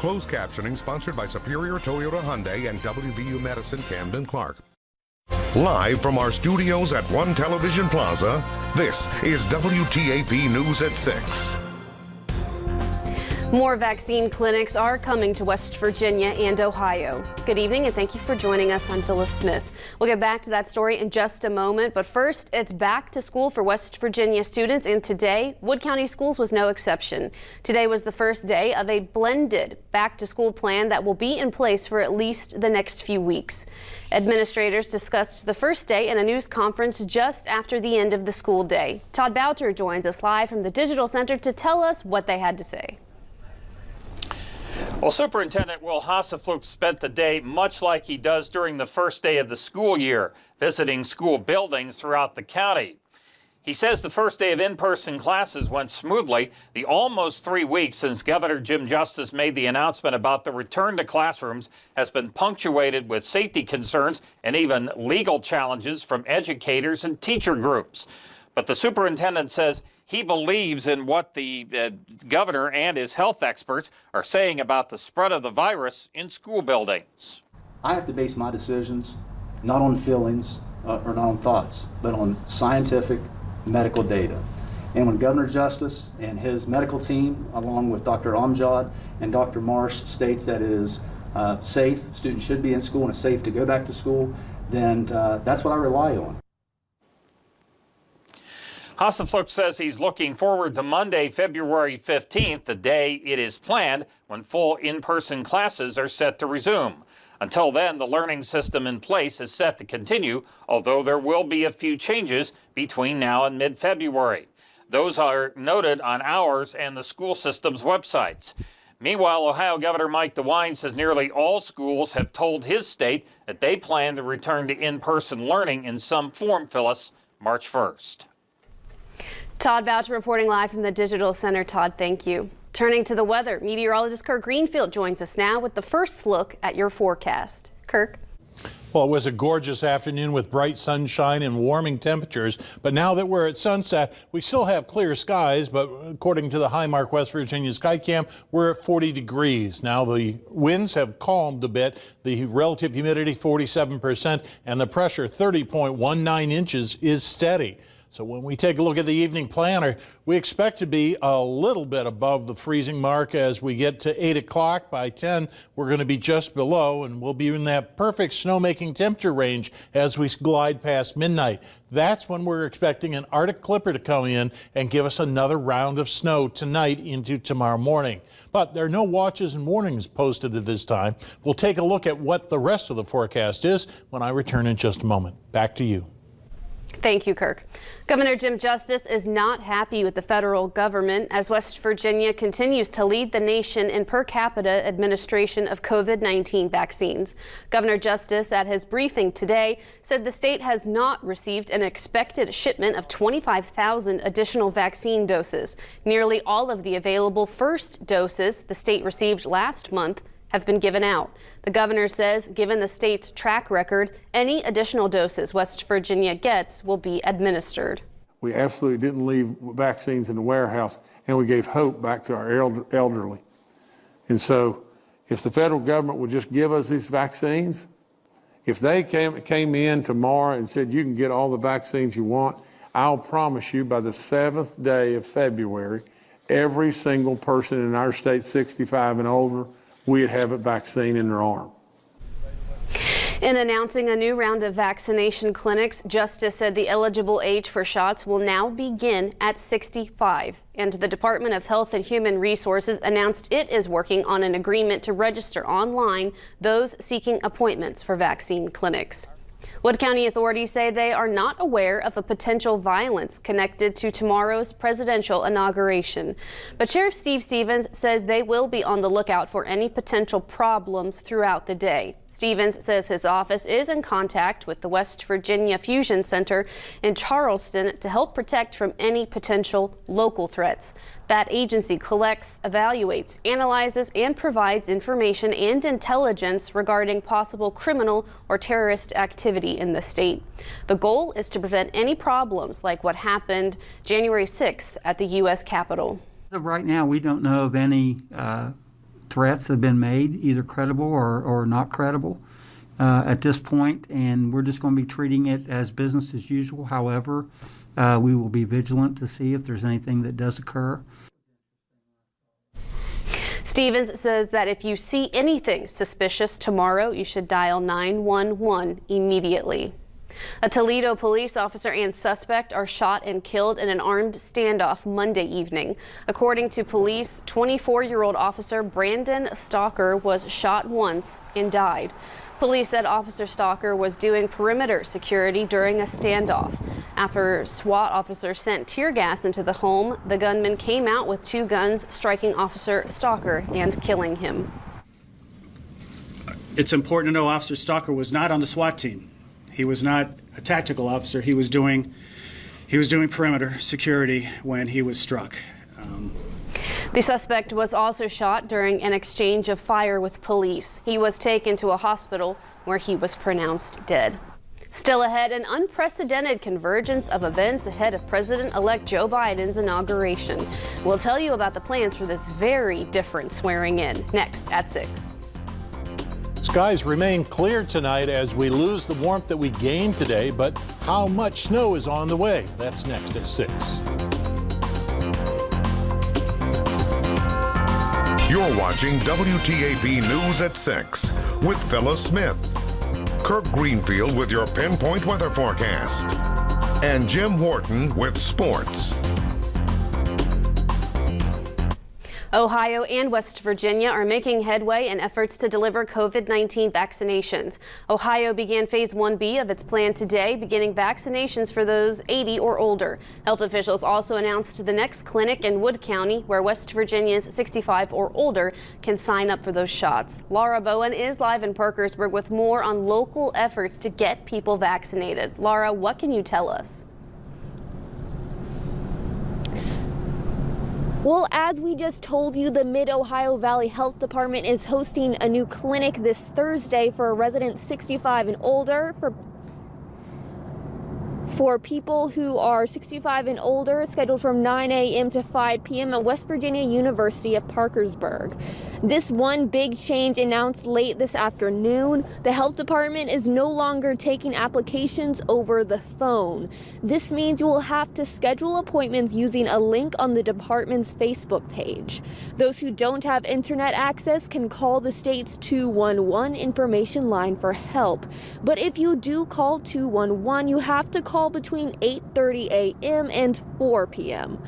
Closed captioning sponsored by Superior Toyota Hyundai and WVU Medicine Camden Clark. Live from our studios at One Television Plaza, this is WTAP News at 6. More vaccine clinics are coming to West Virginia and Ohio. Good evening and thank you for joining us. I'm Phyllis Smith. We'll get back to that story in just a moment, but first it's back to school for West Virginia students, and today Wood County Schools was no exception. Today was the first day of a blended back to school plan that will be in place for at least the next few weeks. Administrators discussed the first day in a news conference just after the end of the school day. Todd Boucher joins us live from the Digital Center to tell us what they had to say. Well, Superintendent Will Hassefluch spent the day much like he does during the first day of the school year, visiting school buildings throughout the county. He says the first day of in-person classes went smoothly. The almost 3 weeks since Governor Jim Justice made the announcement about the return to classrooms has been punctuated with safety concerns and even legal challenges from educators and teacher groups. But the superintendent says he believes in what the governor and his health experts are saying about the spread of the virus in school buildings. I have to base my decisions not on feelings or not on thoughts, but on scientific medical data. And when Governor Justice and his medical team, along with Dr. Amjad and Dr. Marsh, states that it is safe, students should be in school and it's safe to go back to school, then that's what I rely on. Hassefluch says he's looking forward to Monday, February 15th, the day it is planned when full in-person classes are set to resume. Until then, the learning system in place is set to continue, although there will be a few changes between now and mid-February. Those are noted on ours and the school system's websites. Meanwhile, Ohio Governor Mike DeWine says nearly all schools have told his state that they plan to return to in-person learning in some form, Phyllis, March 1st. Todd Boucher reporting live from the Digital Center. Todd, thank you. Turning to the weather, meteorologist Kirk Greenfield joins us now with the first look at your forecast. Kirk. Well, it was a gorgeous afternoon with bright sunshine and warming temperatures, but now that we're at sunset, we still have clear skies, but according to the Highmark West Virginia Skycam, we're at 40 degrees. Now the winds have calmed a bit, the relative humidity 47%, and the pressure 30.19 inches is steady. So when we take a look at the evening planner, we expect to be a little bit above the freezing mark as we get to 8 o'clock. By 10, we're going to be just below, and we'll be in that perfect snowmaking temperature range as we glide past midnight. That's when we're expecting an Arctic clipper to come in and give us another round of snow tonight into tomorrow morning. But there are no watches and warnings posted at this time. We'll take a look at what the rest of the forecast is when I return in just a moment. Back to you. Thank you, Kirk. Governor Jim Justice is not happy with the federal government as West Virginia continues to lead the nation in per capita administration of COVID-19 vaccines. Governor Justice, at his briefing today, said the state has not received an expected shipment of 25,000 additional vaccine doses. Nearly all of the available first doses the state received last month have been given out. The governor says, given the state's track record, any additional doses West Virginia gets will be administered. We absolutely didn't leave vaccines in the warehouse, and we gave hope back to our elderly. And so if the federal government would just give us these vaccines, if they came in tomorrow and said you can get all the vaccines you want, I'll promise you by the 7th day of February, every single person in our state 65 and older we'd have a vaccine in their arm. In announcing a new round of vaccination clinics, Justice said the eligible age for shots will now begin at 65. And the Department of Health and Human Resources announced it is working on an agreement to register online those seeking appointments for vaccine clinics. Wood County authorities say they are not aware of a potential violence connected to tomorrow's presidential inauguration. But Sheriff Steve Stevens says they will be on the lookout for any potential problems throughout the day. Stevens says his office is in contact with the West Virginia Fusion Center in Charleston to help protect from any potential local threats. That agency collects, evaluates, analyzes, and provides information and intelligence regarding possible criminal or terrorist activity in the state. The goal is to prevent any problems like what happened January 6th at the U.S. Capitol. Right now, we don't know of any threats that have been made, either credible or not credible at this point, and we're just going to be treating it as business as usual. However, we will be vigilant to see if there's anything that does occur. Stevens says that if you see anything suspicious tomorrow, you should dial 911 immediately. A Toledo police officer and suspect are shot and killed in an armed standoff Monday evening. According to police, 24-year-old officer Brandon Stalker was shot once and died. Police said Officer Stalker was doing perimeter security during a standoff. After SWAT officers sent tear gas into the home, the gunman came out with 2 guns, striking Officer Stalker and killing him. It's important to know Officer Stalker was not on the SWAT team. He was not a tactical officer. He was doing perimeter security when he was struck. The suspect was also shot during an exchange of fire with police. He was taken to a hospital where he was pronounced dead. Still ahead, an unprecedented convergence of events ahead of President-elect Joe Biden's inauguration. We'll tell you about the plans for this very different swearing in next at 6. Skies remain clear tonight as we lose the warmth that we gained today, but how much snow is on the way? That's next at 6. You're watching WTAP News at 6 with Phyllis Smith, Kirk Greenfield with your pinpoint weather forecast, and Jim Wharton with sports. Ohio and West Virginia are making headway in efforts to deliver COVID-19 vaccinations. Ohio began Phase 1B of its plan today, beginning vaccinations for those 80 or older. Health officials also announced the next clinic in Wood County, where West Virginia's 65 or older can sign up for those shots. Laura Bowen is live in Parkersburg with more on local efforts to get people vaccinated. Laura, what can you tell us? Well, as we just told you, the Mid-Ohio Valley Health Department is hosting a new clinic this Thursday for residents 65 and older. For people who are 65 and older, scheduled from 9 a.m. to 5 p.m. at West Virginia University of Parkersburg. This one big change announced late this afternoon. The health department is no longer taking applications over the phone. This means you will have to schedule appointments using a link on the department's Facebook page. Those who don't have internet access can call the state's 211 information line for help. But if you do call 211, you have to call between 8:30 a.m. and 4 p.m.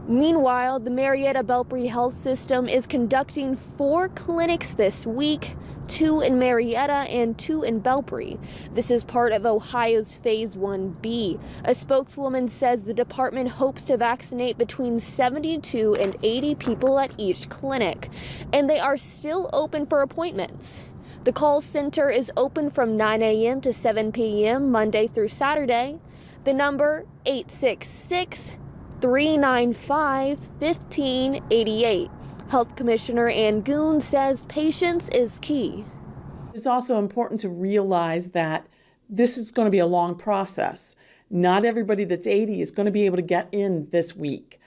Meanwhile, the Marietta-Belpre Health System is conducting 4 clinics this week, 2 in Marietta and 2 in Belpre. This is part of Ohio's Phase 1B. A spokeswoman says the department hopes to vaccinate between 72 and 80 people at each clinic, and they are still open for appointments. The call center is open from 9 a.m. to 7 p.m. Monday through Saturday. The number 866-395-1588. Health Commissioner Ann Goon says patience is key. It's also important to realize that this is going to be a long process. Not everybody that's 80 is going to be able to get in this week.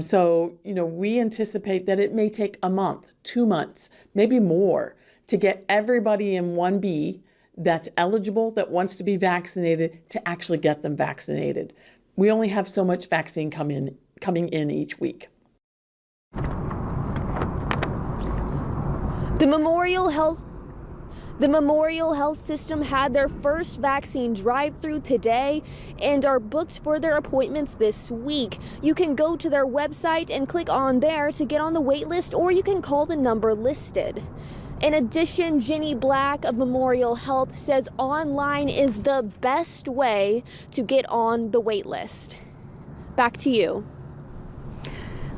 So, we anticipate that it may take a month, 2 months, maybe more to get everybody in 1B that's eligible, that wants to be vaccinated, to actually get them vaccinated. We only have so much vaccine coming in each week. The Memorial Health System had their first vaccine drive-through today and are booked for their appointments this week. You can go to their website and click on there to get on the wait list, or you can call the number listed. In addition, Jenny Black of Memorial Health says online is the best way to get on the wait list. Back to you.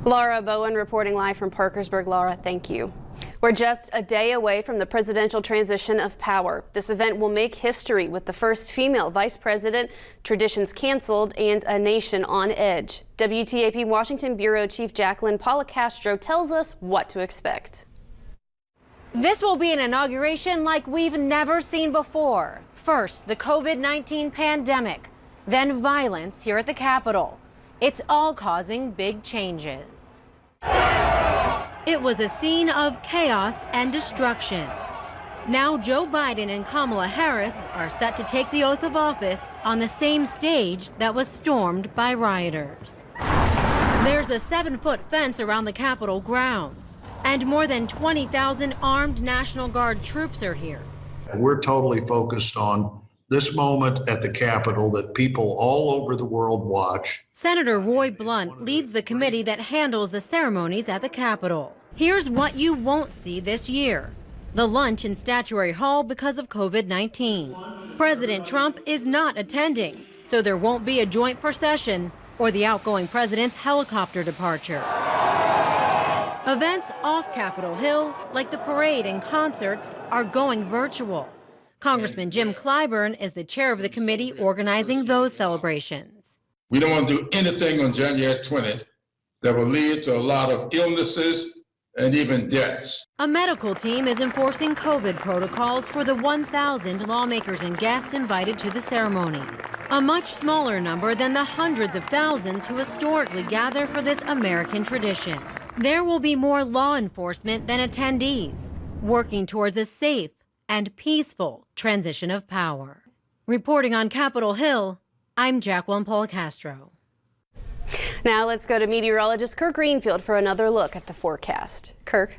Laura Bowen reporting live from Parkersburg. Laura, thank you. We're just a day away from the presidential transition of power. This event will make history with the first female vice president, traditions canceled, and a nation on edge. WTAP Washington Bureau Chief Jacqueline Policastro tells us what to expect. This will be an inauguration like we've never seen before. First, the COVID-19 pandemic, then violence here at the Capitol. It's all causing big changes. It was a scene of chaos and destruction. Now Joe Biden and Kamala Harris are set to take the oath of office on the same stage that was stormed by rioters. There's a 7-foot fence around the Capitol grounds, and more than 20,000 armed National Guard troops are here. We're totally focused on this moment at the Capitol that people all over the world watch. Senator Roy Blunt leads the committee that handles the ceremonies at the Capitol. Here's what you won't see this year: the lunch in Statuary Hall because of COVID-19. President Trump is not attending, so there won't be a joint procession or the outgoing president's helicopter departure. Events off Capitol Hill, like the parade and concerts, are going virtual. Congressman Jim Clyburn is the chair of the committee organizing those celebrations. We don't want to do anything on January 20th that will lead to a lot of illnesses and even deaths. A medical team is enforcing COVID protocols for the 1,000 lawmakers and guests invited to the ceremony. A much smaller number than the hundreds of thousands who historically gather for this American tradition. There will be more law enforcement than attendees, working towards a safe and peaceful transition of power. Reporting on Capitol Hill, I'm Jacqueline Policastro. Now let's go to meteorologist Kirk Greenfield for another look at the forecast. Kirk.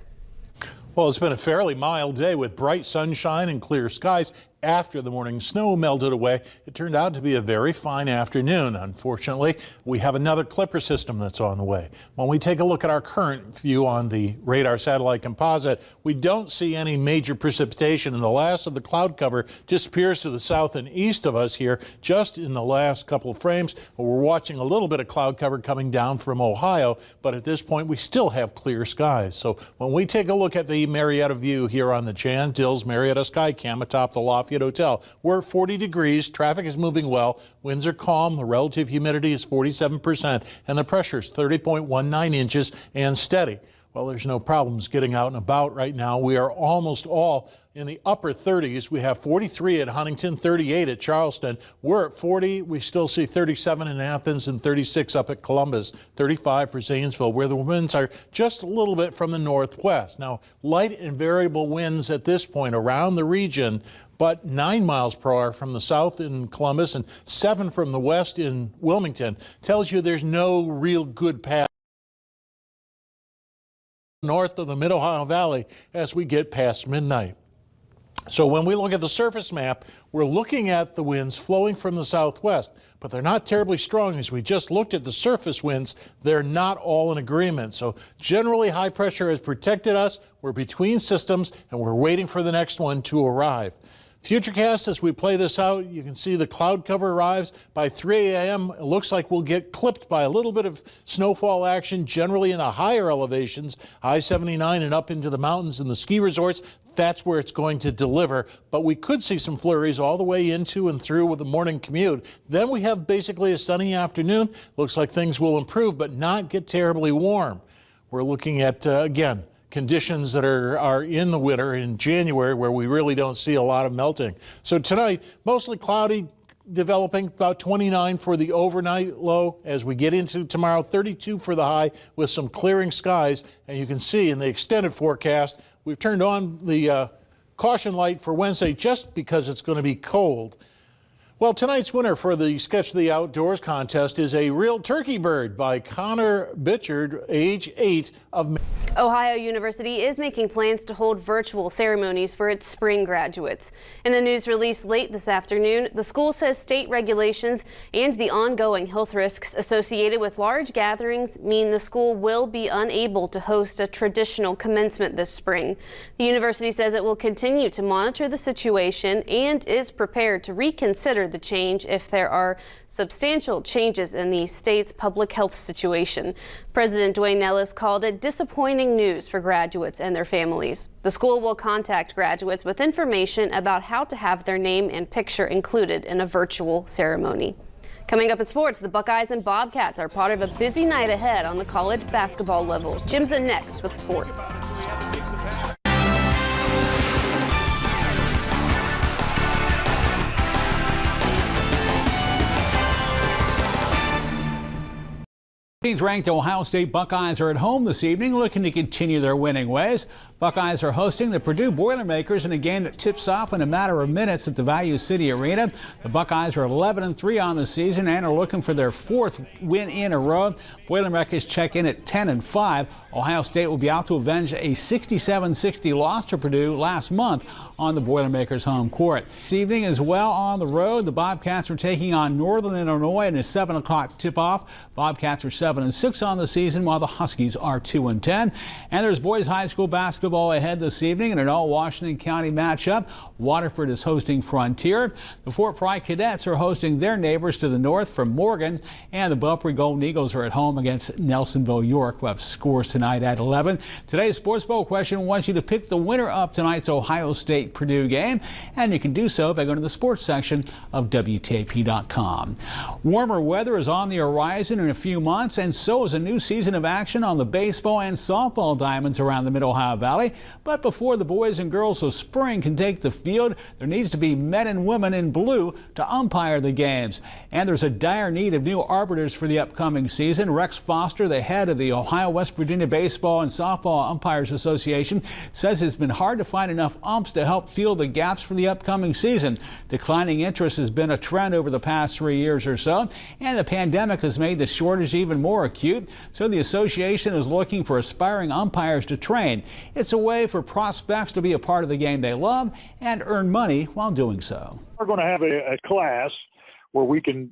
Well, it's been a fairly mild day with bright sunshine and clear skies. After the morning snow melted away, it turned out to be a very fine afternoon. Unfortunately, we have another clipper system that's on the way. When we take a look at our current view on the radar satellite composite, we don't see any major precipitation, and the last of the cloud cover disappears to the south and east of us here just in the last couple of frames. We're watching a little bit of cloud cover coming down from Ohio, but at this point we still have clear skies. So when we take a look at the Marietta view here on the Chan Dills Marietta Skycam atop the Lafayette Hotel, we're at 40 degrees, traffic is moving well, winds are calm, the relative humidity is 47%, and the pressure is 30.19 inches and steady. Well, there's no problems getting out and about right now. We are almost all in the upper 30s. We have 43 at Huntington, 38 at Charleston. We're at 40. We still see 37 in Athens and 36 up at Columbus, 35 for Zanesville, where the winds are just a little bit from the northwest. Now, light and variable winds at this point around the region, but 9 miles per hour from the south in Columbus and 7 from the west in Wilmington tells you there's no real good path north of the Mid-Ohio Valley as we get past midnight. So when we look at the surface map, we're looking at the winds flowing from the southwest, but they're not terribly strong. As we just looked at the surface winds, they're not all in agreement. So generally high pressure has protected us. We're between systems and we're waiting for the next one to arrive. Futurecast, as we play this out, you can see the cloud cover arrives by 3 a.m. It looks like we'll get clipped by a little bit of snowfall action, generally in the higher elevations, I-79 and up into the mountains and the ski resorts. That's where it's going to deliver. But we could see some flurries all the way into and through with the morning commute. Then we have basically a sunny afternoon. Looks like things will improve, but not get terribly warm. We're looking at, again, conditions that are in the winter in January where we really don't see a lot of melting. So tonight, mostly cloudy, developing about 29 for the overnight low. As we get into tomorrow, 32 for the high with some clearing skies. And you can see in the extended forecast, we've turned on the caution light for Wednesday just because it's going to be cold. Well, tonight's winner for the Sketch the Outdoors contest is a real turkey bird by Connor Bitchard, age 8 of Ohio University is making plans to hold virtual ceremonies for its spring graduates. In a news release late this afternoon, the school says state regulations and the ongoing health risks associated with large gatherings mean the school will be unable to host a traditional commencement this spring. The university says it will continue to monitor the situation and is prepared to reconsider the change if there are substantial changes in the state's public health situation. President Dwayne Nellis called it disappointing news for graduates and their families. The school will contact graduates with information about how to have their name and picture included in a virtual ceremony. Coming up in sports, the Buckeyes and Bobcats are part of a busy night ahead on the college basketball level. Jim's in next with sports. Ranked Ohio State Buckeyes are at home this evening, looking to continue their winning ways. Buckeyes are hosting the Purdue Boilermakers in a game that tips off in a matter of minutes at the Value City Arena. The Buckeyes are 11-3 on the season and are looking for their 4th win in a row. Boilermakers check in at 10-5. Ohio State will be out to avenge a 67-60 loss to Purdue last month on the Boilermakers' home court. This evening as well on the road, the Bobcats are taking on Northern Illinois in a 7 o'clock tip-off. Bobcats are 7-6 on the season, while the Huskies are 2-10. And there's boys high school basketball ahead this evening in an all-Washington County matchup. Waterford is hosting Frontier. The Fort Fry Cadets are hosting their neighbors to the north from Morgan. And the Belpre Golden Eagles are at home against Nelsonville York. We'll have scores tonight at 11. Today's Sports Bowl question wants you to pick the winner of tonight's Ohio State-Purdue game. And you can do so by going to the sports section of WTAP.com. Warmer weather is on the horizon in a few months, and so is a new season of action on the baseball and softball diamonds around the Mid-Ohio Valley. But before the boys and girls of spring can take the field, there needs to be men and women in blue to umpire the games. And there's a dire need of new arbiters for the upcoming season. Rex Foster, the head of the Ohio West Virginia Baseball and Softball Umpires Association, says it's been hard to find enough umps to help fill the gaps for the upcoming season. Declining interest has been a trend over the past 3 years or so, and the pandemic has made the shortage even more acute. So the association is looking for aspiring umpires to train. It's a way for prospects to be a part of the game they love and earn money while doing so. We're going to have a class where we can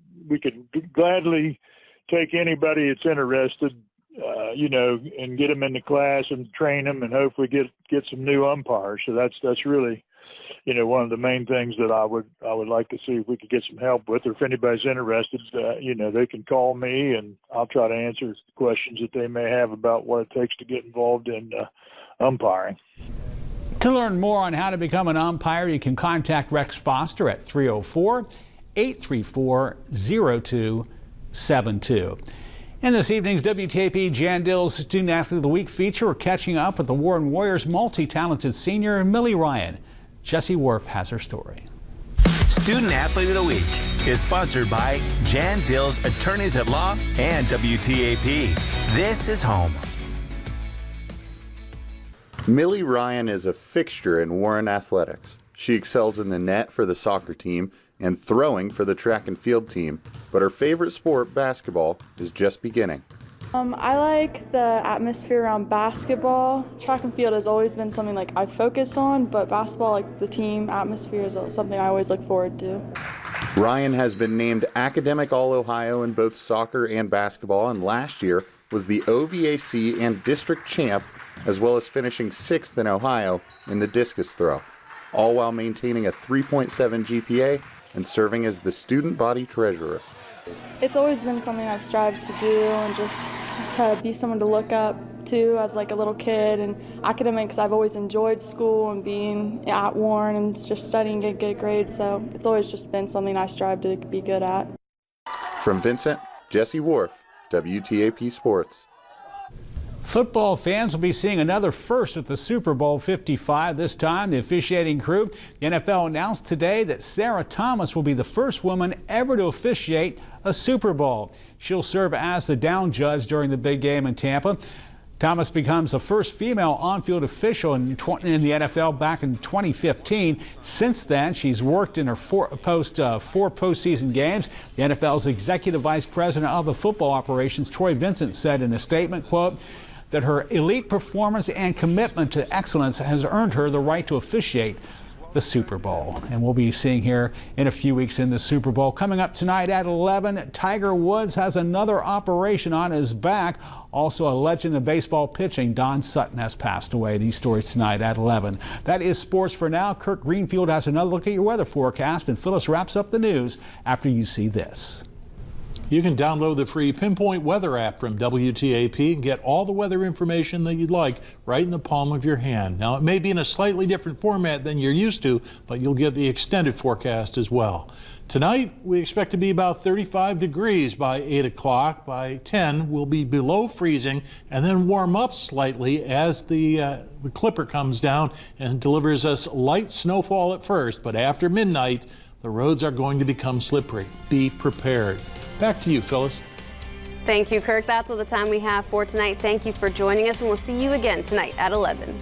gladly take anybody that's interested, and get them in the class and train them and hopefully get some new umpires. So that's really, one of the main things that I would like to see if we could get some help with, or if anybody's interested, they can call me and I'll try to answer questions that they may have about what it takes to get involved in umpiring. To learn more on how to become an umpire, you can contact Rex Foster at 304-834-0272. In this evening's WTAP Jan Dill's Student Athlete of the Week feature, we're catching up with the Warren Warriors multi-talented senior Millie Ryan. Jesse Worf has her story. Student Athlete of the Week is sponsored by Jan Dill's Attorneys at Law and WTAP. This is home. Millie Ryan is a fixture in Warren athletics. She excels in the net for the soccer team and throwing for the track and field team, but her favorite sport, basketball, is just beginning. I like the atmosphere around basketball. Track and field has always been something I focus on, but basketball, the team atmosphere, is something I always look forward to. Ryan has been named Academic All-Ohio in both soccer and basketball, and last year was the OVAC and district champ, as well as finishing 6th in Ohio in the discus throw, all while maintaining a 3.7 GPA and serving as the student body treasurer. It's always been something I've strived to do, and just to be someone to look up to as a little kid. And academics, I've always enjoyed school and being at Warren and just studying, get good grades, so it's always just been something I strive to be good at. From Vincent, Jesse Worf, WTAP Sports. Football fans will be seeing another first at the Super Bowl 55. This time, the officiating crew. The NFL announced today that Sarah Thomas will be the first woman ever to officiate a Super Bowl. She'll serve as the down judge during the big game in Tampa. Thomas becomes the first female on-field official in the NFL back in 2015. Since then, she's worked in her four postseason games. The NFL's executive vice president of the football operations, Troy Vincent, said in a statement, quote, that her elite performance and commitment to excellence has earned her the right to officiate the Super Bowl. And we'll be seeing here in a few weeks in the Super Bowl. Coming up tonight at 11, Tiger Woods has another operation on his back. Also, a legend of baseball pitching, Don Sutton, has passed away. These stories tonight at 11. That is sports for now. Kirk Greenfield has another look at your weather forecast, and Phyllis wraps up the news after you see this. You can download the free Pinpoint Weather app from WTAP and get all the weather information that you'd like right in the palm of your hand. Now, it may be in a slightly different format than you're used to, but you'll get the extended forecast as well. Tonight, we expect to be about 35 degrees by 8 o'clock. By 10, we'll be below freezing and then warm up slightly as the clipper comes down and delivers us light snowfall at first. But after midnight, the roads are going to become slippery. Be prepared. Back to you, Phyllis. Thank you, Kirk. That's all the time we have for tonight. Thank you for joining us, and we'll see you again tonight at 11.